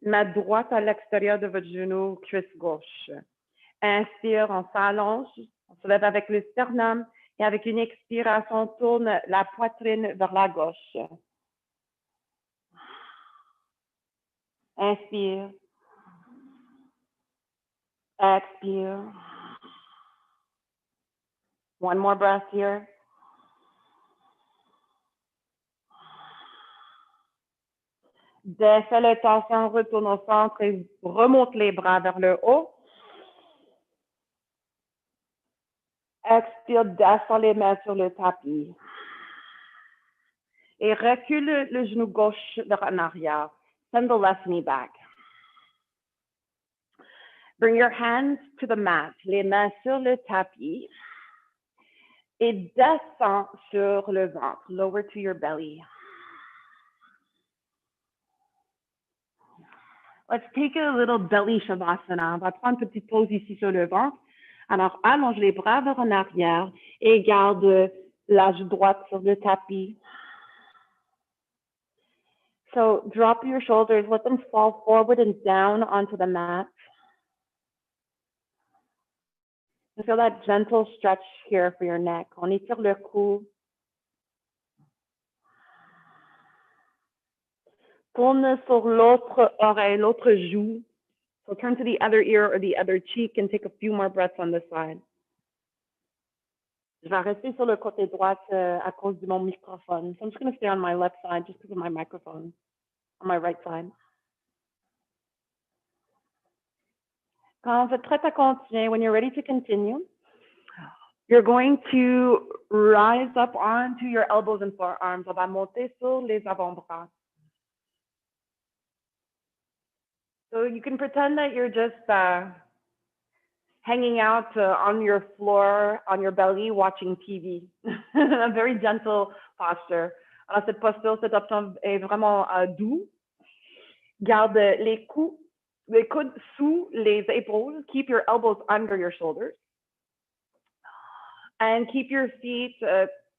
Main droite à l'extérieur de votre genou, cuisse gauche. Inspire, on s'allonge, on se lève avec le sternum et avec une expiration, on tourne la poitrine vers la gauche. Inspire. Expire. One more breath here. Défais le torsion, retourne au centre et remonte les bras vers le haut. Expire, descends les mains sur le tapis. Et recule le genou gauche vers en arrière. Send the left knee back. Bring your hands to the mat, les mains sur le tapis. Et descends sur le ventre, lower to your belly. Let's take a little belly shavasana. On va prendre une petite pause ici sur le ventre. Alors, allonge les bras vers en arrière et garde la joue droite sur le tapis. So, drop your shoulders, let them fall forward and down onto the mat. Feel that gentle stretch here for your neck. On étire le cou. Tourne sur l'autre oreille, l'autre joue. So turn to the other ear or the other cheek and take a few more breaths on this side. Je vais rester sur le côté droit à cause de mon microphone. So I'm just going to stay on my left side just because of my microphone on my right side. Quand vous êtes prête à continuer, when you're ready to continue, you're going to rise up onto your elbows and forearms. On va monter sur les avant-bras. So you can pretend that you're just hanging out on your floor, on your belly, watching TV. A very gentle posture. Alors, cette posture, cette option est vraiment doux. Garde les coudes sous les épaules. Keep your elbows under your shoulders. And keep your feet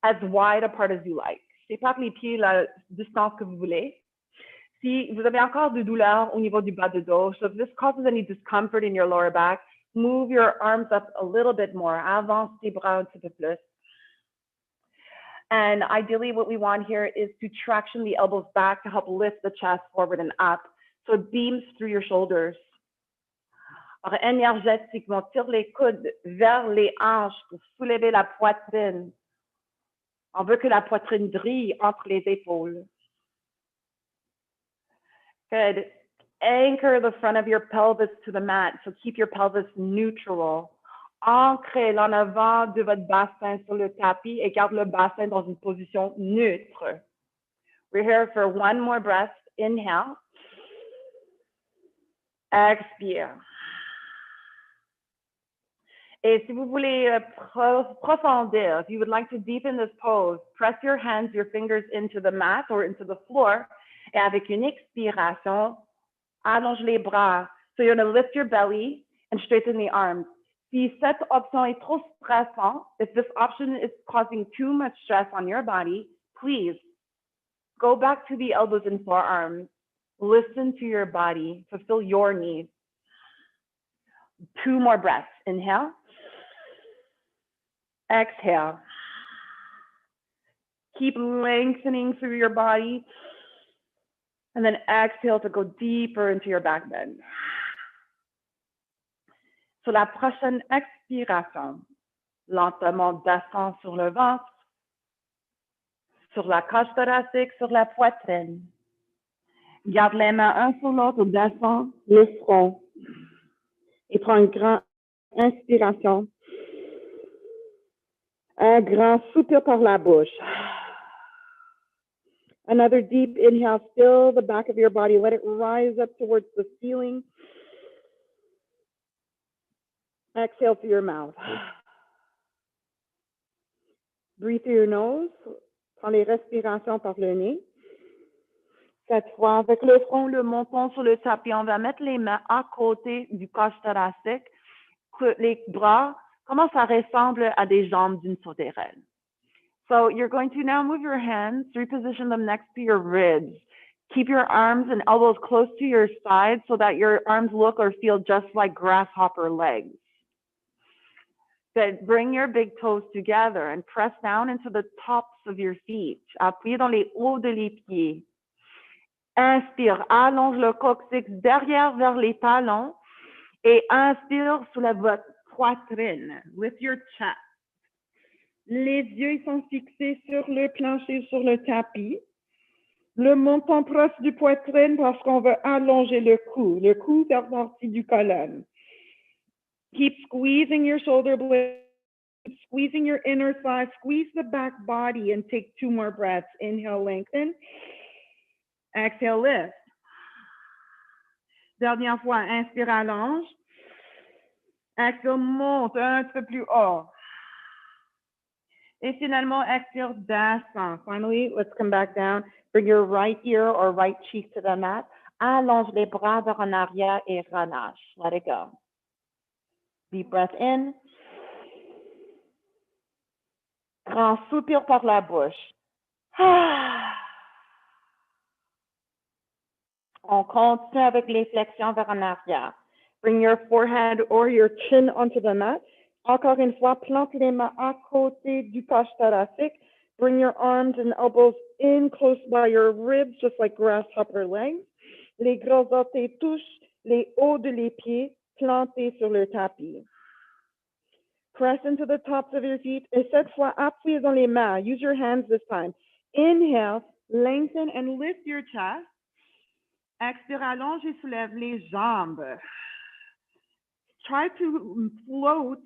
as wide apart as you like. Sépare les pieds la distance que vous voulez. Si vous avez encore de douleur au niveau du bas de dos, so if this causes any discomfort in your lower back, move your arms up a little bit more. Avance tes bras un petit peu plus. And ideally, what we want here is to traction the elbows back to help lift the chest forward and up. So it beams through your shoulders. Alors, énergétiquement, tire les coudes vers les hanches pour soulever la poitrine. On veut que la poitrine brille entre les épaules. Good. Anchor the front of your pelvis to the mat. So keep your pelvis neutral. Ancrez l'en avant de votre bassin sur le tapis et garde le bassin dans une position neutre. We're here for one more breath. Inhale. Expire. Et si vous voulez profondir, if you would like to deepen this pose, press your hands, your fingers into the mat or into the floor. Et avec une expiration, allonge les bras. So you're going to lift your belly and straighten the arms. Si cette option est trop stressante, if this option is causing too much stress on your body, please go back to the elbows and forearms. Listen to your body. Fulfill your needs. 2 more breaths. Inhale. Exhale. Keep lengthening through your body. And then exhale to go deeper into your back bend. Sur la prochaine expiration, lentement descends sur le ventre, sur la cage thoracique, sur la poitrine. Garde les mains un sur l'autre, descends le front. Et prends une grande inspiration. Un grand soupir par la bouche. Another deep inhale, fill the back of your body. Let it rise up towards the ceiling. Exhale through your mouth. Breathe through your nose. Prends les respirations par le nez. Cette fois, avec le front, le menton sur le tapis, on va mettre les mains à côté du cage thoracique. Que les bras commencent à ressembler à des jambes d'une sauterelle. So you're going to now move your hands, reposition them next to your ribs. Keep your arms and elbows close to your sides so that your arms look or feel just like grasshopper legs. Then bring your big toes together and press down into the tops of your feet. Appuyez dans les hauts de les pieds. Inspire, allonge le coccyx derrière vers les talons et inspire, soulève votre poitrine. Lift your chest. Les yeux ils sont fixés sur le plancher, sur le tapis. Le menton proche du poitrine parce qu'on veut allonger le cou. Le cou fait partie du colonne. Keep squeezing your shoulder blades, squeezing your inner thigh, squeeze the back body and take 2 more breaths. Inhale, lengthen. Exhale, lift. Dernière fois, inspire, allonge. Exhale, monte un petit peu plus haut. Et finalement, expire, descend. Finally, let's come back down. Bring your right ear or right cheek to the mat. Allonge les bras vers en arrière et relâche. Let it go. Deep breath in. Grand soupir par la bouche. On continue avec les flexions vers en arrière. Bring your forehead or your chin onto the mat. Encore une fois, plante les mains à côté du cage thoracique. Bring your arms and elbows in close by your ribs, just like grasshopper legs. Les gros orteils touchent les hauts de les pieds, plantés sur le tapis. Press into the tops of your feet. Et cette fois, appuyez dans les mains. Use your hands this time. Inhale, lengthen and lift your chest. Expire, allonge et soulève les jambes. Try to float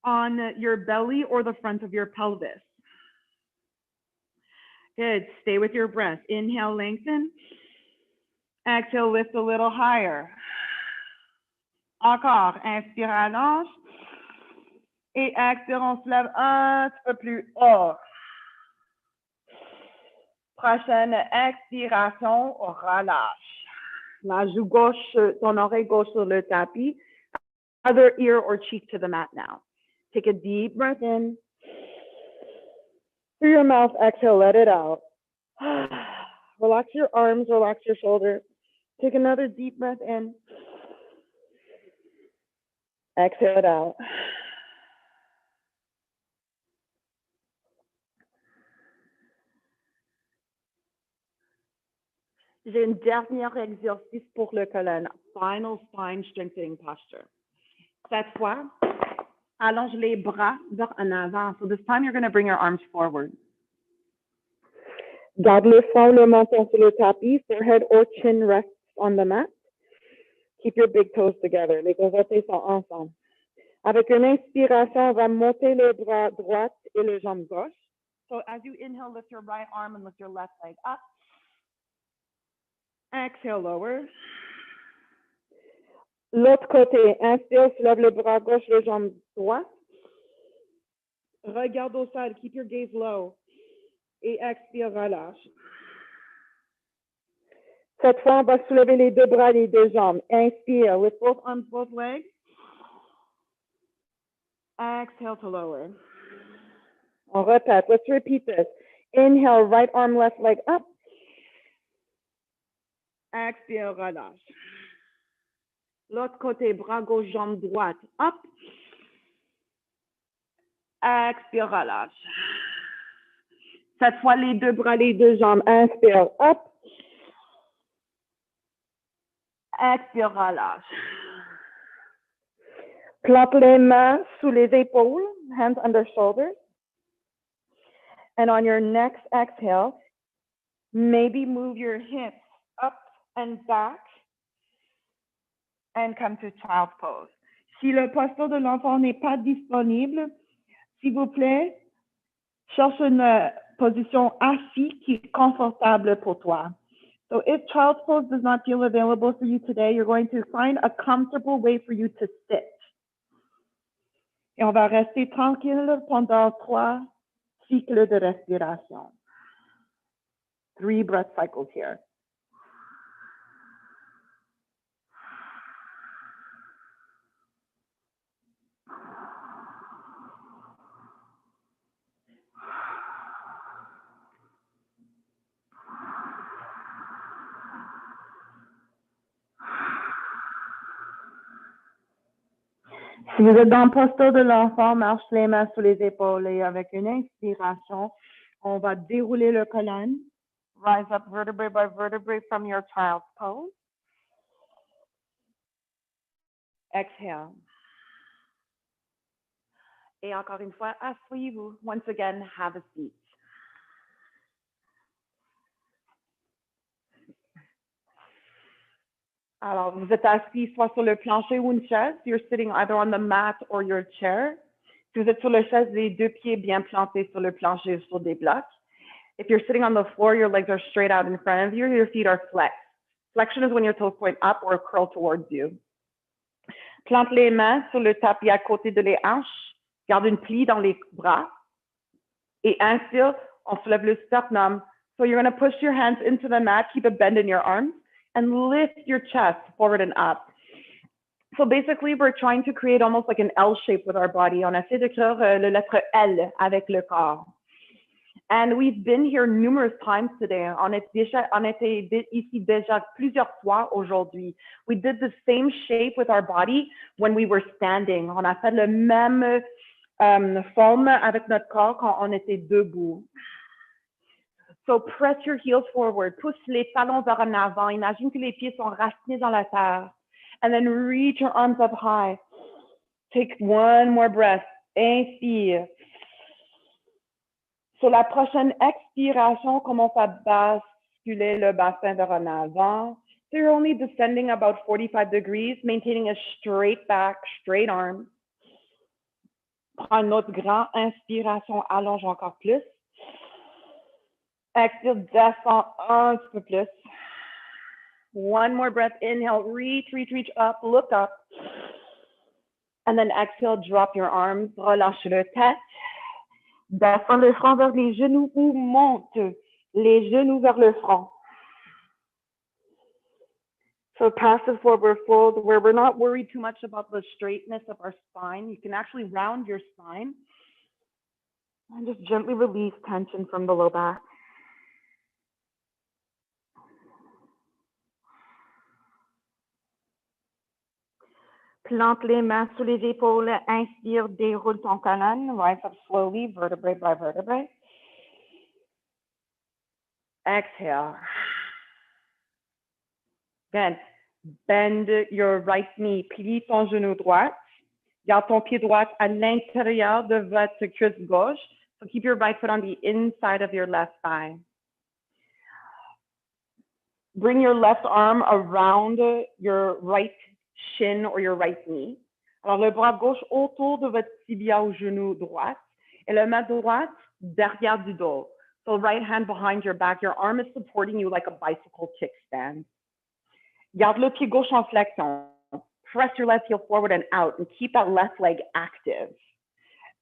on your belly or the front of your pelvis. Good. Stay with your breath. Inhale, lengthen. Exhale, lift a little higher. Encore. Inspire, allonge. Et expire, on se lève un petit peu plus haut. Prochaine expiration, relâche. La joue gauche, ton oreille gauche sur le tapis. Other ear or cheek to the mat now. Take a deep breath in. Through your mouth, exhale, let it out. Relax your arms, relax your shoulders. Take another deep breath in. Exhale it out. J'ai un dernier exercice pour le colonne. Final spine strengthening posture. Cette fois, allonge les bras vers en avant. So this time you're going to bring your arms forward. Garde le front, le menton sur le tapis. Forehead or chin rests on the mat. Keep your big toes together. Les gros orteils sont ensemble. Avec une inspiration, on va monter le bras droit et le jambe gauche. So as you inhale, lift your right arm and lift your left leg up. Exhale, lower. L'autre côté, inspire, soulève le bras gauche, le jambe droit. Regarde au sol, keep your gaze low. Et expire, relâche. Cette fois, on va soulever les deux bras, les deux jambes. Inspire, with both arms, both legs. Exhale to lower. On répète, let's repeat this. Inhale, right arm, left leg up. Expire, relâche. L'autre côté, bras gauche, jambe droite, up. Expire, relâche. Cette fois, les deux bras, les deux jambes, inspire, up. Expire, relâche. Plante les mains sous les épaules, hands under shoulders. And on your next exhale, maybe move your hips up and back and come to child's pose. Si le posture de l'enfant n'est pas disponible, s'il vous plaît, cherche une position assise qui est confortable pour toi. So if child's pose does not feel available for you today, you're going to find a comfortable way for you to sit. Et on va rester tranquille pendant 3 cycles de respiration. 3 breath cycles here. Si vous êtes dans le posture de l'enfant, marche les mains sous les épaules et avec une inspiration, on va dérouler le colonne. Rise up vertebrae by vertebrae from your child's pose. Exhale. Et encore une fois, asseyez-vous. Once again, have a seat. Alors, vous êtes assis soit sur le plancher ou une chaise. You're sitting either on the mat or your chair. Si vous êtes sur la chaise, les deux pieds bien plantés sur le plancher ou sur des blocs. If you're sitting on the floor, your legs are straight out in front of you. Your feet are flexed. Flexion is when your toes point up or curl towards you. Plante les mains sur le tapis à côté de les hanches. Garde une plie dans les bras. Et inspire, on soulève le sternum. So you're going to push your hands into the mat, keep a bend in your arms, and lift your chest forward and up. So basically, we're trying to create almost like an L shape with our body. On essaie de créer la lettre L avec le corps. And we've been here numerous times today. On était ici déjà plusieurs fois aujourd'hui. We did the same shape with our body when we were standing. On a fait le même forme avec notre corps quand on était debout. So press your heels forward. Pousse les talons vers en avant. Imagine que les pieds sont racinés dans la terre. And then reach your arms up high. Take one more breath. Inspire. Sur la prochaine expiration, commence à basculer le bassin vers en avant. So you're only descending about 45 degrees, maintaining a straight back, straight arm. Prends une autre grande inspiration, allonge encore plus. Expire, descend un petit peu plus. One more breath, inhale, reach, reach, reach up, look up. And then exhale, drop your arms, relâche le tête. Descends le front vers les genoux ou monte les genoux vers le front. So passive forward fold, where we're not worried too much about the straightness of our spine. You can actually round your spine and just gently release tension from the low back. Plante les mains sous les épaules, inspire, déroule ton colonne, rise up slowly, vertebrae by vertebrae. Exhale. Then bend your right knee, plie ton genou droit. Garde ton pied droit à l'intérieur de votre cuisse gauche. So keep your right foot on the inside of your left thigh. Bring your left arm around your right shin or your right knee. Alors, le bras gauche autour de votre tibia au genou droit et le main droite derrière du dos. So right hand behind your back. Your arm is supporting you like a bicycle kickstand. Garde le pied gauche en flexion. Press your left heel forward and out and keep that left leg active.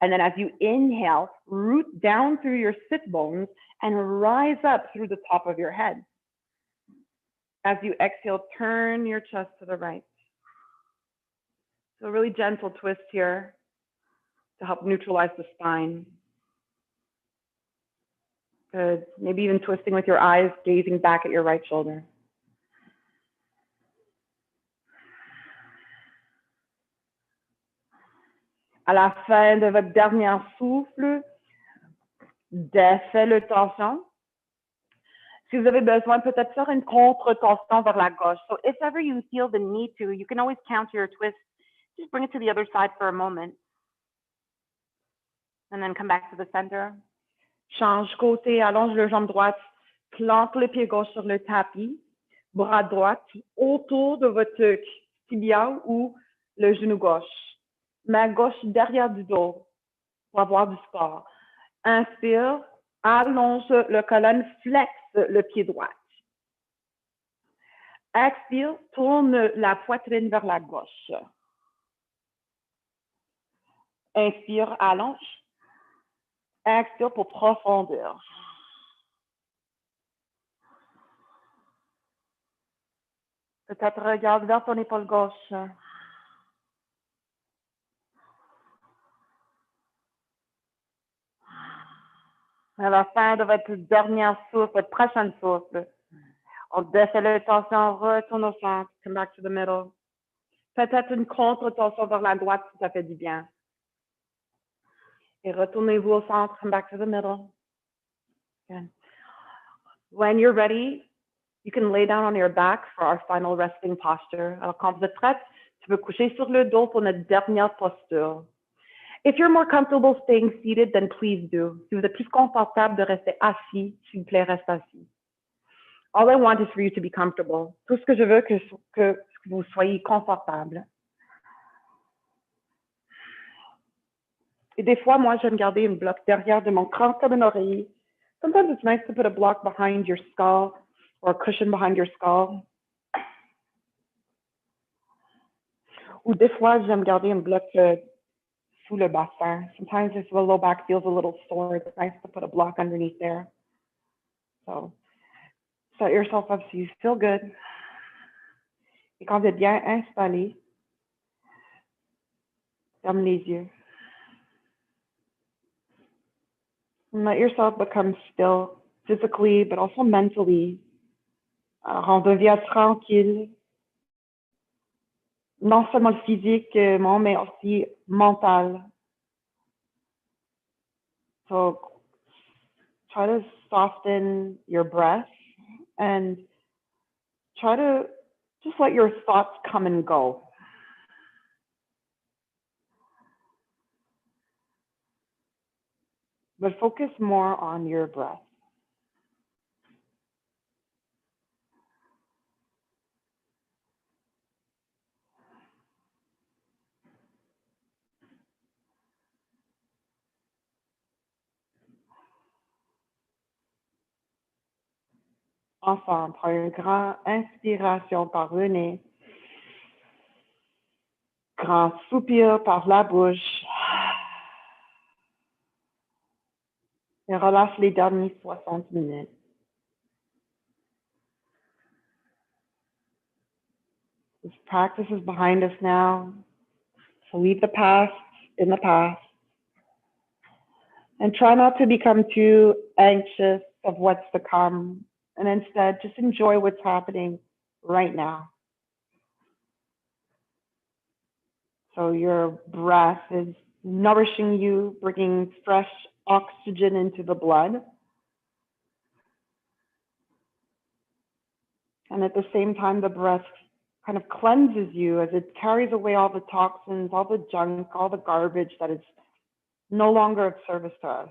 And then as you inhale, root down through your sit bones and rise up through the top of your head. As you exhale, turn your chest to the right. So a really gentle twist here to help neutralize the spine. Good. Maybe even twisting with your eyes, gazing back at your right shoulder. À la fin de votre dernier souffle, défait le tension. Si vous avez besoin, peut-être faire une contre-tension vers la gauche. So if ever you feel the need to, you can always counter your twist. Just bring it to the other side for a moment. And then come back to the center. Change côté, allonge le jambe droite. Plante le pied gauche sur le tapis. Bras droit autour de votre tibia ou le genou gauche. Main gauche derrière du dos pour avoir du support. Inspire, allonge le colonne, flexe le pied droit. Expire, tourne la poitrine vers la gauche. Inspire, allonge. Expire pour profondir. Peut-être regarde vers ton épaule gauche. À la fin de votre dernier souffle, votre prochain souffle, on défait le tension, retourne au centre, come back to the middle. Peut-être une contre-torsion vers la droite si ça fait du bien. Et retournez-vous au centre, come back to the middle. Good. When you're ready, you can lay down on your back for our final resting posture. Alors, quand vous êtes prête, tu peux coucher sur le dos pour notre dernière posture. If you're more comfortable staying seated, then please do. Si vous êtes plus confortable de rester assis, s'il vous plaît, reste assis. All I want is for you to be comfortable. Tout ce que je veux, que vous soyez confortable. Et des fois, moi, j'aime garder une bloc derrière de mon crâne comme une oreiller. Sometimes it's nice to put a block behind your skull or a cushion behind your skull. Ou des fois, j'aime garder une bloc sous le bassin. Sometimes if the low back feels a little sore, it's nice to put a block underneath there. So set yourself up so you feel good. Et quand vous êtes bien installé, ferme les yeux. And let yourself become still physically, but also mentally. Alors, on devient tranquille. Non seulement physiquement, mais aussi mental. So try to soften your breath and try to just let your thoughts come and go. But focus more on your breath. Enfin, prends une grande inspiration par le nez. Grand soupir par la bouche. Et relâche les derniers 60 minutes. This practice is behind us now. So leave the past in the past. And try not to become too anxious of what's to come. And instead, just enjoy what's happening right now. So your breath is nourishing you, bringing fresh oxygen into the blood. And at the same time, the breath kind of cleanses you as it carries away all the toxins, all the junk, all the garbage that is no longer of service to us.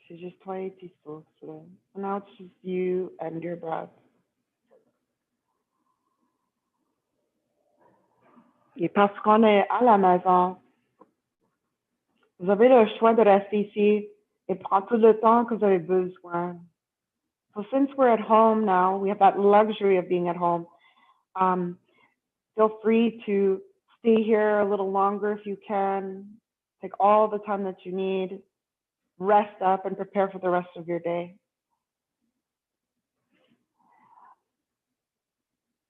C'est juste toi et tes souffles. Now it's just you and your breath. Et parce qu'on est à la maison, vous avez le choix de rester ici et prendre tout le temps que vous avez besoin. So since we're at home now, we have that luxury of being at home. Feel free to stay here a little longer if you can. Take all the time that you need. Rest up and prepare for the rest of your day.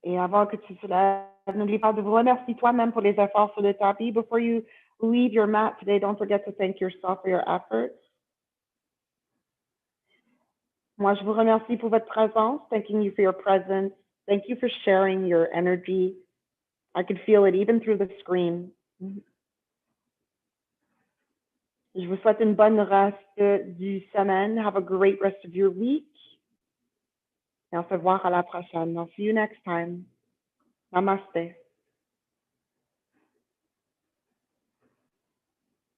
Et avant que tu te lèves, n'oublie pas de vous remercier toi-même pour les efforts sur le tapis. Before you leave your mat today, don't forget to thank yourself for your efforts. Moi, je vous remercie pour votre présence. Thanking you for your presence. Thank you for sharing your energy. I could feel it even through the screen. Je vous souhaite une bonne reste du semaine. Have a great rest of your week. Et on se voit à la prochaine. I'll see you next time. Namaste.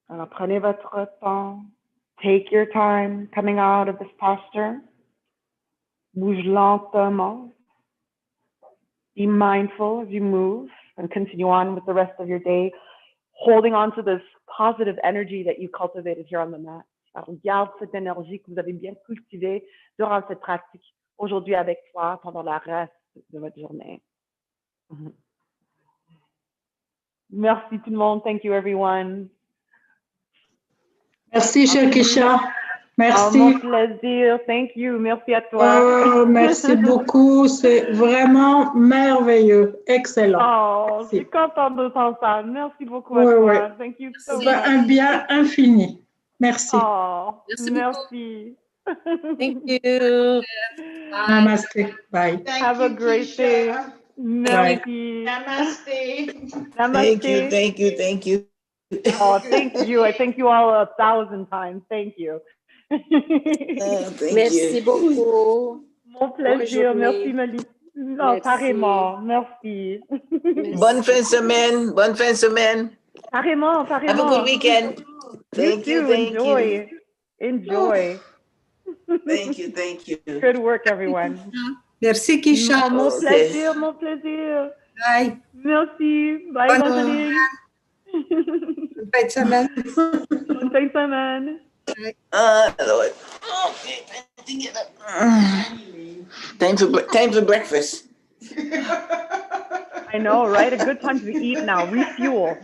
Alors, prenez votre temps. Take your time coming out of this posture. Bouge lentement. Be mindful as you move. and continue on with the rest of your day, holding on to this positive energy that you cultivated here on the mat. Alors, garde cette énergie que vous avez bien cultivée durant cette pratique aujourd'hui avec toi pendant le reste de votre journée. Merci tout le monde. Thank you, everyone. Merci, cher Kisha. Merci. Mon plaisir. Thank you. Merci à toi. Oh, merci beaucoup. C'est vraiment merveilleux. Excellent. Oh, je suis Merci. contente de entendre ça. Merci beaucoup à Ouais, toi. ouais. Thank you so Ça va much. un bien infini. Merci. Oh, Merci beaucoup. merci. Thank you. Namaste. Bye. Have a great day. Merci. Namaste. Namaste. Thank you, thank you. Oh, thank you. I thank you all 1,000 times. Thank you. Thank Merci you. beaucoup. Mon plaisir. Bonne Merci, journée. Mali. Non, Merci. carrément. Merci. Bonne fin de semaine. Bonne fin de semaine. Carrément, Have a carrément. good weekend. You Thank you, too. thank Enjoy. you. Enjoy. Thank you, thank you. Good work, everyone. Merci, Kisha. Mon Okay. plaisir, mon plaisir. Bye. Merci. Bye, Bonne- Roselyne. Bonne fin de semaine. Bonne fin de semaine. Lord. Okay, time to get up. Time for breakfast. I know, right? A good time to eat now. Refuel.